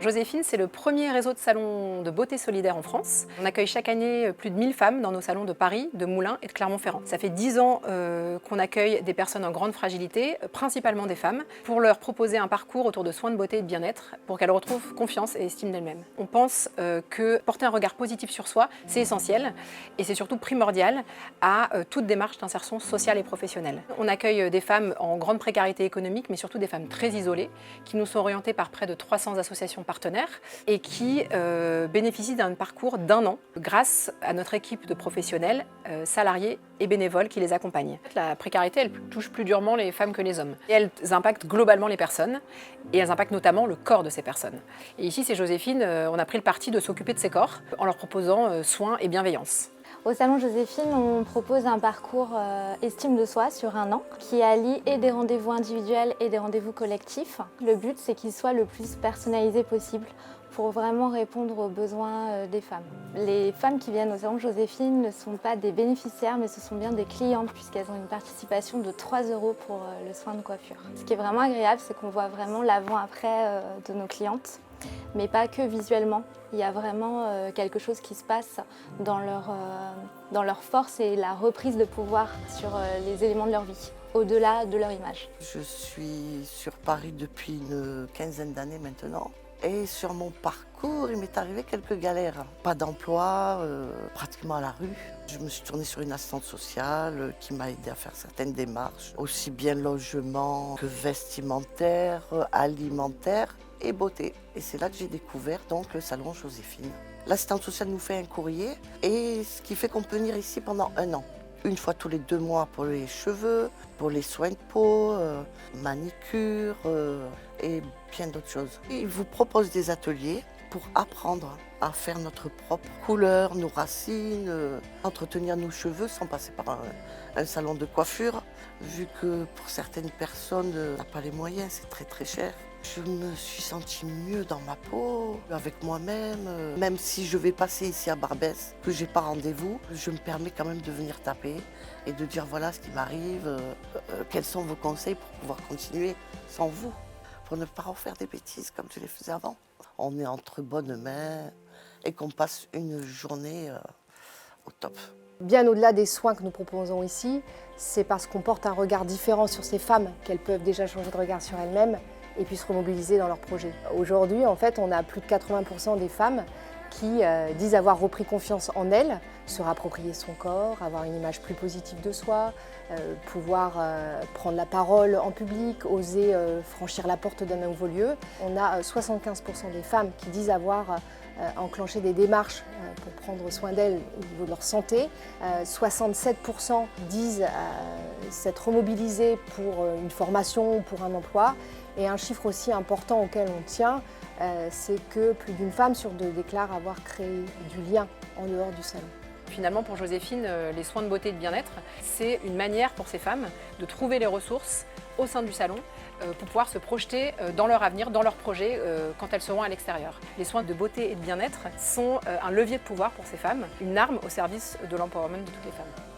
Joséphine, c'est le premier réseau de salons de beauté solidaire en France. On accueille chaque année plus de 1000 femmes dans nos salons de Paris, de Moulins et de Clermont-Ferrand. Ça fait 10 ans qu'on accueille des personnes en grande fragilité, principalement des femmes, pour leur proposer un parcours autour de soins de beauté et de bien-être, pour qu'elles retrouvent confiance et estime d'elles-mêmes. On pense que porter un regard positif sur soi, c'est essentiel et c'est surtout primordial à toute démarche d'insertion sociale et professionnelle. On accueille des femmes en grande précarité économique, mais surtout des femmes très isolées, qui nous sont orientées par près de 300 associations partenaires et qui bénéficient d'un parcours d'1 an grâce à notre équipe de professionnels, salariés et bénévoles qui les accompagnent. La précarité, elle touche plus durement les femmes que les hommes. Et elles impactent globalement les personnes et elles impactent notamment le corps de ces personnes. Et ici, c'est Joséphine, on a pris le parti de s'occuper de ces corps en leur proposant soins et bienveillance. Au Salon Joséphine, on propose un parcours estime de soi sur 1 an qui allie et des rendez-vous individuels et des rendez-vous collectifs. Le but, c'est qu'il soit le plus personnalisé possible pour vraiment répondre aux besoins des femmes. Les femmes qui viennent au Salon Joséphine ne sont pas des bénéficiaires, mais ce sont bien des clientes puisqu'elles ont une participation de 3 € pour le soin de coiffure. Ce qui est vraiment agréable, c'est qu'on voit vraiment l'avant-après de nos clientes, mais pas que visuellement. Il y a vraiment quelque chose qui se passe dans leur force et la reprise de pouvoir sur les éléments de leur vie, au-delà de leur image. Je suis sur Paris depuis une quinzaine d'années maintenant. Et sur mon parcours, il m'est arrivé quelques galères. Pas d'emploi, pratiquement à la rue. Je me suis tournée sur une assistante sociale qui m'a aidée à faire certaines démarches, aussi bien logement que vestimentaire, alimentaire et beauté. Et c'est là que j'ai découvert donc le Salon Joséphine. L'assistante sociale nous fait un courrier et ce qui fait qu'on peut venir ici pendant 1 an. Une fois tous les 2 mois pour les cheveux, pour les soins de peau, manicure et bien d'autres choses. Ils vous proposent des ateliers pour apprendre à faire notre propre couleur, nos racines, entretenir nos cheveux sans passer par un salon de coiffure. Vu que pour certaines personnes, on n'a pas les moyens, c'est très très cher. Je me suis sentie mieux dans ma peau, avec moi-même. Même si je vais passer ici à Barbès, que j'ai pas rendez-vous, je me permets quand même de venir taper et de dire voilà ce qui m'arrive, quels sont vos conseils pour pouvoir continuer sans vous, pour ne pas refaire des bêtises comme je les faisais avant. On est entre bonnes mains et qu'on passe une journée au top. Bien au-delà des soins que nous proposons ici, c'est parce qu'on porte un regard différent sur ces femmes qu'elles peuvent déjà changer de regard sur elles-mêmes et puis se remobiliser dans leurs projets. Aujourd'hui, en fait, on a plus de 80% des femmes qui disent avoir repris confiance en elles, se réapproprier son corps, avoir une image plus positive de soi, pouvoir prendre la parole en public, oser franchir la porte d'un nouveau lieu. On a 75% des femmes qui disent avoir enclenché des démarches pour prendre soin d'elles au niveau de leur santé. 67% disent s'être remobilisées pour une formation ou pour un emploi. Et un chiffre aussi important auquel on tient, c'est que plus d'une femme sur 2 déclare avoir créé du lien en dehors du salon. Finalement, pour Joséphine, les soins de beauté et de bien-être, c'est une manière pour ces femmes de trouver les ressources au sein du salon pour pouvoir se projeter dans leur avenir, dans leurs projets quand elles seront à l'extérieur. Les soins de beauté et de bien-être sont un levier de pouvoir pour ces femmes, une arme au service de l'empowerment de toutes les femmes.